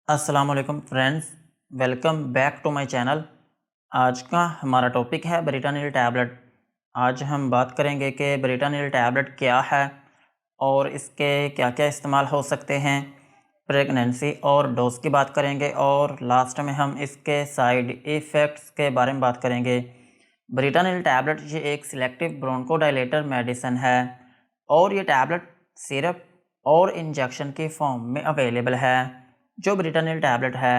अस्सलाम वालेकुम friends, welcome back to my channel. आज का हमारा टॉपिक है ब्रिटानिल टैबलेट। आज हम बात करेंगे कि ब्रिटानिल टैबलेट क्या है और इसके क्या क्या इस्तेमाल हो सकते हैं। प्रेगनेंसी और डोज की बात करेंगे और लास्ट में हम इसके साइड इफ़ेक्ट्स के बारे में बात करेंगे। ब्रिटानिल टैबलेट ये एक सिलेक्टिव ब्रोंकोडायलेटर मेडिसिन है और ये टैबलेट सिरप और इंजेक्शन की फॉर्म में अवेलेबल है। जो ब्रिटानिल टैबलेट है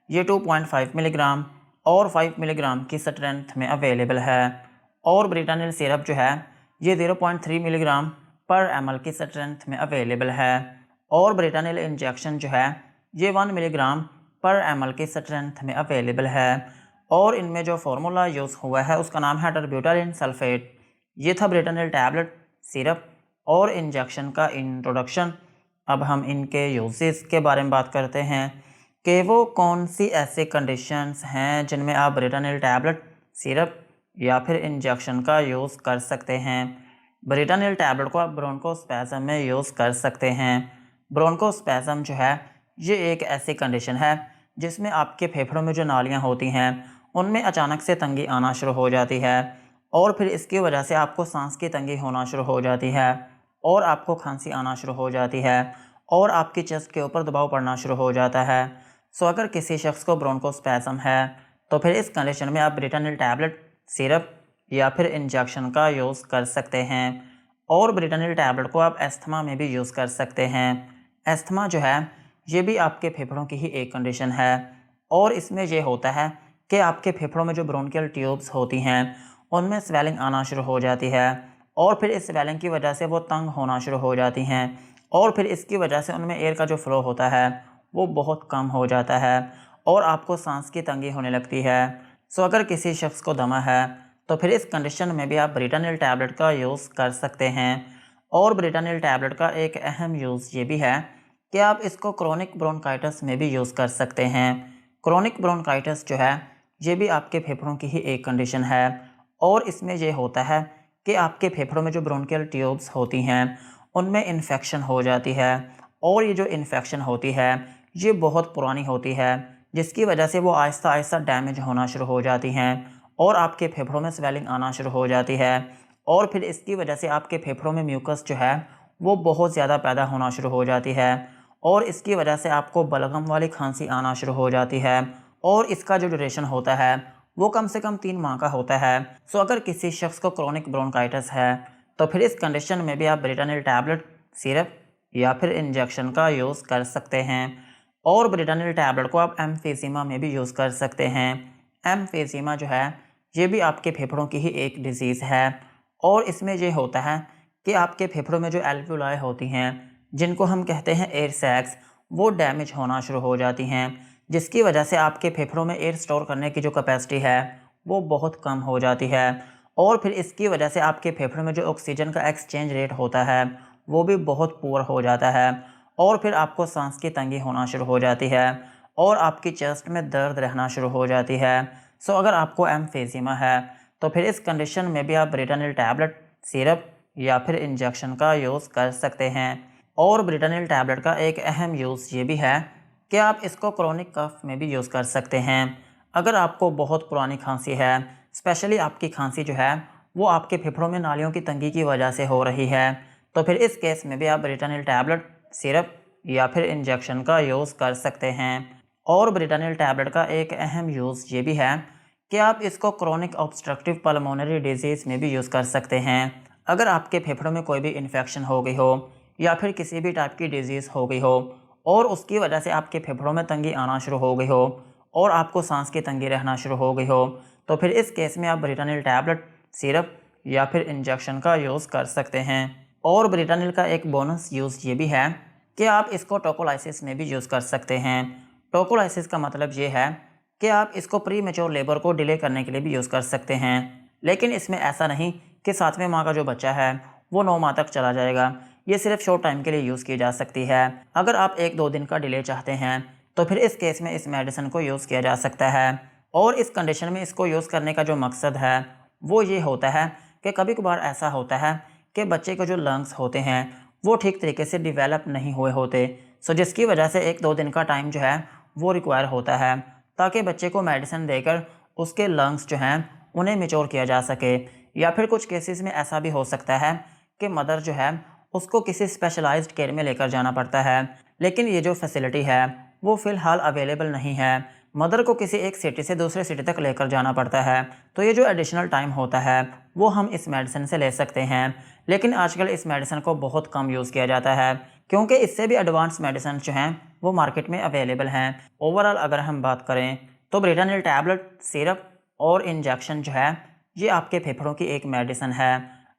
ये 2.5 मिलीग्राम और 5 मिलीग्राम की स्ट्रेंथ में अवेलेबल है और ब्रिटानिल सिरप जो है ये 0.3 मिलीग्राम पर एम की स्ट्रेंथ में अवेलेबल है और ब्रिटानिल इंजेक्शन जो है ये 1 मिलीग्राम पर एम की स्ट्रेंथ में अवेलेबल है और इनमें जो फार्मूला यूज़ हुआ है उसका नाम है टर्ब्यूटालिन सल्फेट। ये था ब्रिटानिल टैबलेट, सिरप और इंजेक्शन का इंट्रोडक्शन। अब हम इनके यूजेस के बारे में बात करते हैं कि वो कौन सी ऐसे कंडीशंस हैं जिनमें आप ब्रिटानिल टैबलेट, सिरप या फिर इंजेक्शन का यूज़ कर सकते हैं। ब्रिटानिल टैबलेट को आप ब्रोंकोस्पैज़म में यूज़ कर सकते हैं। ब्रोंकोस्पैज़म जो है ये एक ऐसी कंडीशन है जिसमें आपके फेफड़ों में जो नालियाँ होती हैं उनमें अचानक से तंगी आना शुरू हो जाती है और फिर इसकी वजह से आपको सांस की तंगी होना शुरू हो जाती है और आपको खांसी आना शुरू हो जाती है और आपकी चेस्ट के ऊपर दबाव पड़ना शुरू हो जाता है। सो अगर किसी शख्स को ब्रोंकोस्पैज़म है तो फिर इस कंडीशन में आप ब्रिटानिल टैबलेट, सिरप या फिर इंजेक्शन का यूज़ कर सकते हैं और ब्रिटानिल टैबलेट को आप एस्थमा में भी यूज़ कर सकते हैं। एस्थमा जो है ये भी आपके फेफड़ों की ही एक कंडीशन है और इसमें ये होता है कि आपके फेफड़ों में जो ब्रोंकियल ट्यूब्स होती हैं उनमें स्वेलिंग आना शुरू हो जाती है और फिर इस स्वेलिंग की वजह से वो तंग होना शुरू हो जाती हैं और फिर इसकी वजह से उनमें एयर का जो फ़्लो होता है वो बहुत कम हो जाता है और आपको सांस की तंगी होने लगती है। सो अगर किसी शख्स को दमा है तो फिर इस कंडीशन में भी आप ब्रिटानिल टैबलेट का यूज़ कर सकते हैं और ब्रिटानिल टैबलेट का एक अहम यूज़ ये भी है कि आप इसको क्रोनिक ब्रोंकाइटिस में भी यूज़ कर सकते हैं। क्रोनिक ब्रोंकाइटिस जो है ये भी आपके फेफड़ों की ही एक कंडीशन है और इसमें ये होता है कि आपके फेफड़ों में जो ब्रोंकियल ट्यूब्स होती हैं उनमें इन्फेक्शन हो जाती है और ये जो इन्फेक्शन होती है ये बहुत पुरानी होती है जिसकी वजह से वो आहिस्ता आहिस्ता डैमेज होना शुरू हो जाती हैं और आपके फेफड़ों में स्वेलिंग आना शुरू हो जाती है और फिर इसकी वजह से आपके फेफड़ों में म्यूकस जो है वो बहुत ज़्यादा पैदा होना शुरू हो जाती है और इसकी वजह से आपको बलगम वाली खांसी आना शुरू हो जाती है और इसका जो ड्यूरेशन होता है वो कम से कम 3 माह का होता है। सो अगर किसी शख्स को क्रोनिक ब्रोंकाइटिस है तो फिर इस कंडीशन में भी आप ब्रिटानिल टैबलेट, सिरप या फिर इंजेक्शन का यूज़ कर सकते हैं और ब्रिटानिल टैबलेट को आप एम्फीसीमा में भी यूज़ कर सकते हैं। एम्फीसीमा जो है ये भी आपके फेफड़ों की ही एक डिजीज़ है और इसमें ये होता है कि आपके फेफड़ों में जो एल्वुलाई होती हैं जिनको हम कहते हैं एयर सैक्स वो डैमेज होना शुरू हो जाती हैं जिसकी वजह से आपके फेफड़ों में एयर स्टोर करने की जो कैपेसिटी है वो बहुत कम हो जाती है और फिर इसकी वजह से आपके फेफड़ों में जो ऑक्सीजन का एक्सचेंज रेट होता है वो भी बहुत पुअर हो जाता है और फिर आपको सांस की तंगी होना शुरू हो जाती है और आपकी चेस्ट में दर्द रहना शुरू हो जाती है। सो अगर आपको एम्फीसीमा है तो फिर इस कंडीशन में भी आप ब्रिटानिल टैबलेट, सिरप या फिर इंजेक्शन का यूज़ कर सकते हैं और ब्रिटानिल टैबलेट का एक अहम यूज़ ये भी है कि आप इसको क्रोनिक कफ में भी यूज़ कर सकते हैं। अगर आपको बहुत पुरानी खांसी है, स्पेशली आपकी खांसी जो है वो आपके फेफड़ों में नालियों की तंगी की वजह से हो रही है तो फिर इस केस में भी आप ब्रिटानिल टैबलेट, सिरप या फिर इंजेक्शन का यूज़ कर सकते हैं और ब्रिटानिल टैबलेट का एक अहम यूज़ ये भी है कि आप इसको क्रोनिक ऑब्स्ट्रक्टिव पल्मोनरी डिजीज़ में भी यूज़ कर सकते हैं। अगर आपके फेफड़ों में कोई भी इन्फेक्शन हो गई हो या फिर किसी भी टाइप की डिजीज़ हो गई हो और उसकी वजह से आपके फेफड़ों में तंगी आना शुरू हो गई हो और आपको सांस की तंगी रहना शुरू हो गई हो तो फिर इस केस में आप ब्रिटानिल टैबलेट, सिरप या फिर इंजेक्शन का यूज़ कर सकते हैं और ब्रिटानिल का एक बोनस यूज़ ये भी है कि आप इसको टोकोलाइसिस में भी यूज़ कर सकते हैं। टोकोलाइसिस का मतलब ये है कि आप इसको प्री मेच्योर लेबर को डिले करने के लिए भी यूज़ कर सकते हैं लेकिन इसमें ऐसा नहीं कि 7वें माह का जो बच्चा है वो 9 माह तक चला जाएगा। ये सिर्फ शॉर्ट टाइम के लिए यूज़ की जा सकती है। अगर आप 1-2 दिन का डिले चाहते हैं तो फिर इस केस में इस मेडिसिन को यूज़ किया जा सकता है और इस कंडीशन में इसको यूज़ करने का जो मकसद है वो ये होता है कि कभी कभार ऐसा होता है कि बच्चे के जो लंग्स होते हैं वो ठीक तरीके से डिवेलप नहीं हुए होते। सो जिसकी वजह से 1-2 दिन का टाइम जो है वो रिक्वायर होता है, ताकि बच्चे को मेडिसिन देकर उसके लंग्स जो हैं उन्हें मैच्योर किया जा सके। या फिर कुछ केसेस में ऐसा भी हो सकता है कि मदर जो है उसको किसी स्पेशलाइज्ड केयर में लेकर जाना पड़ता है, लेकिन ये जो फैसिलिटी है वो फ़िलहाल अवेलेबल नहीं है। मदर को किसी एक सिटी से दूसरे सिटी तक लेकर जाना पड़ता है, तो ये जो एडिशनल टाइम होता है वो हम इस मेडिसिन से ले सकते हैं। लेकिन आजकल इस मेडिसिन को बहुत कम यूज़ किया जाता है, क्योंकि इससे भी एडवांस मेडिसिन जो हैं वो मार्केट में अवेलेबल हैं। ओवरऑल अगर हम बात करें तो ब्रिटानिल टैबलेट, सिरप और इंजेक्शन जो है ये आपके फेफड़ों की एक मेडिसिन है।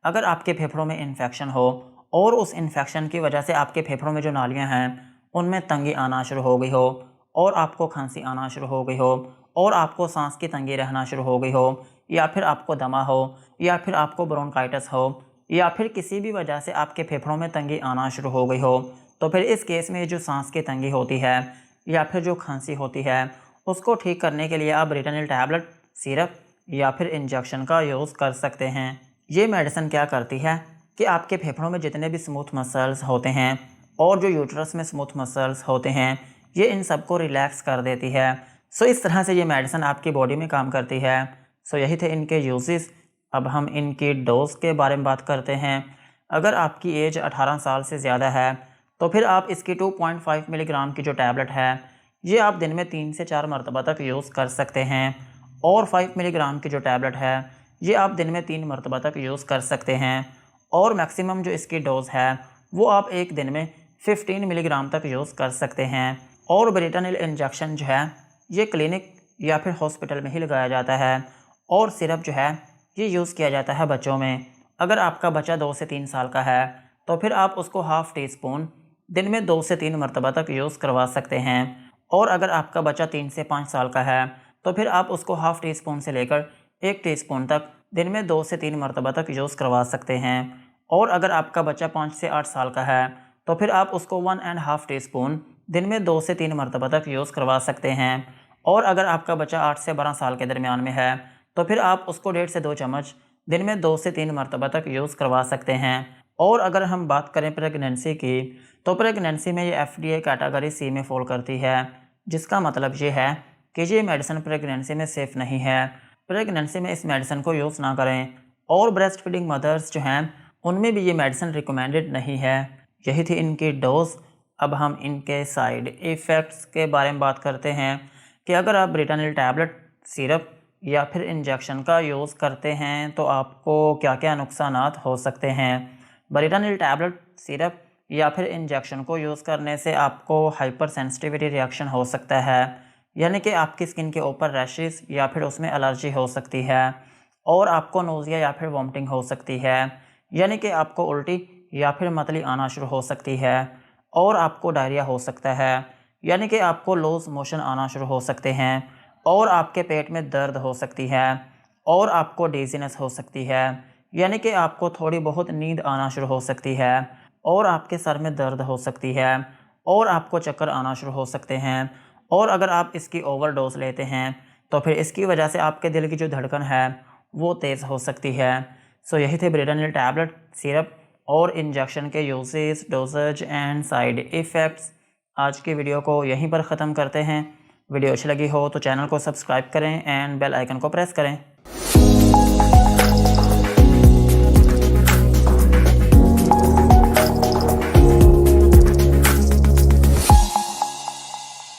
अगर आपके फेफड़ों में इन्फेक्शन हो और उस इन्फेक्शन की वजह से आपके फेफड़ों में जो नालियाँ हैं उनमें तंगी आना शुरू हो गई हो, और आपको खांसी आना शुरू हो गई हो, और आपको सांस की तंगी रहना शुरू हो गई हो, या फिर आपको दमा हो, या फिर आपको ब्रोंकाइटिस हो, या फिर किसी भी वजह से आपके फेफड़ों में तंगी आना शुरू हो गई हो, तो फिर इस केस में जो सांस की तंगी होती है या फिर जो खांसी होती है उसको ठीक करने के लिए आप ब्रिटानिल टैबलेट, सिरप या फिर इंजेक्शन का यूज़ कर सकते हैं। ये मेडिसिन क्या करती है कि आपके फेफड़ों में जितने भी स्मूथ मसल्स होते हैं और जो यूट्रस में स्मूथ मसल्स होते हैं ये इन सबको रिलैक्स कर देती है। सो इस तरह से ये मेडिसिन आपकी बॉडी में काम करती है। सो यही थे इनके यूजेस। अब हम इनकी डोज के बारे में बात करते हैं। अगर आपकी एज 18 साल से ज़्यादा है तो फिर आप इसकी 2.5 मिलीग्राम की जो टैबलेट है ये आप दिन में 3 से 4 मरतबा तक यूज़ कर सकते हैं, और 5 मिलीग्राम की जो टैबलेट है ये आप दिन में 3 मरतबा तक यूज़ कर सकते हैं, और मैक्सिमम जो इसकी डोज़ है वो आप एक दिन में 15 मिलीग्राम तक यूज़ कर सकते हैं। और ब्रिटानिल इंजेक्शन जो है ये क्लिनिक या फिर हॉस्पिटल में ही लगाया जाता है, और सिरप जो है ये यूज़ किया जाता है बच्चों में। अगर आपका बच्चा 2 से 3 साल का है तो फिर आप उसको हाफ़ टी स्पून दिन में 2 से 3 मरतबा तक यूज़ करवा सकते हैं, और अगर आपका बच्चा 3 से 5 साल का है तो फिर आप उसको हाफ़ टी स्पून से लेकर 1 टीस्पून तक दिन में 2 से 3 मरतबा तक यूज़ करवा सकते हैं। और अगर आपका बच्चा 5 से 8 साल का है तो फिर आप उसको 1.5 टीस्पून दिन में 2 से 3 मरतबा तक यूज़ करवा सकते हैं। और अगर आपका बच्चा 8 से 12 साल के दरमियान में है तो फिर आप उसको 1.5 से 2 चम्मच दिन में 2 से 3 मरतबा तक यूज़ करवा सकते हैं। और अगर हम बात करें प्रेगनेंसी की, तो प्रेगनेंसी में ये FDA कैटेगरी C में फॉल करती है, जिसका मतलब ये है कि ये मेडिसिन प्रेगनेंसी में सेफ़ नहीं है। प्रेगनेंसी में इस मेडिसिन को यूज़ ना करें, और ब्रेस्ट फीडिंग मदर्स जो हैं उनमें भी ये मेडिसिन रिकमेंडेड नहीं है। यही थी इनकी डोज। अब हम इनके साइड इफ़ेक्ट्स के बारे में बात करते हैं कि अगर आप ब्रिटानिल टैबलेट, सिरप या फिर इंजेक्शन का यूज़ करते हैं तो आपको क्या क्या नुकसानात हो सकते हैं। ब्रिटानिल टैबलेट, सिरप या फिर इंजेक्शन को यूज़ करने से आपको हाइपर सेंसिटिविटी रिएक्शन हो सकता है, यानी कि आपकी स्किन के ऊपर रैशेस या फिर उसमें एलर्जी हो सकती है, और आपको नोज़िया या फिर वॉमिटिंग हो सकती है, यानी कि आपको उल्टी या फिर मतली आना शुरू हो सकती है, और आपको डायरिया हो सकता है, यानी कि आपको लूज़ मोशन आना शुरू हो सकते हैं, और आपके पेट में दर्द हो सकती है, और आपको डिज़ीनेस हो सकती है, यानी कि आपको थोड़ी बहुत नींद आना शुरू हो सकती है, और आपके सर में दर्द हो सकती है, और आपको चक्कर आना शुरू हो सकते हैं। और अगर आप इसकी ओवरडोज लेते हैं तो फिर इसकी वजह से आपके दिल की जो धड़कन है वो तेज़ हो सकती है। सो यही थे ब्रिटानिल टैबलेट, सिरप और इंजेक्शन के uses, doses and side effects. आज की वीडियो को यहीं पर ख़त्म करते हैं। वीडियो अच्छी लगी हो तो चैनल को सब्सक्राइब करें एंड बेल आइकन को प्रेस करें।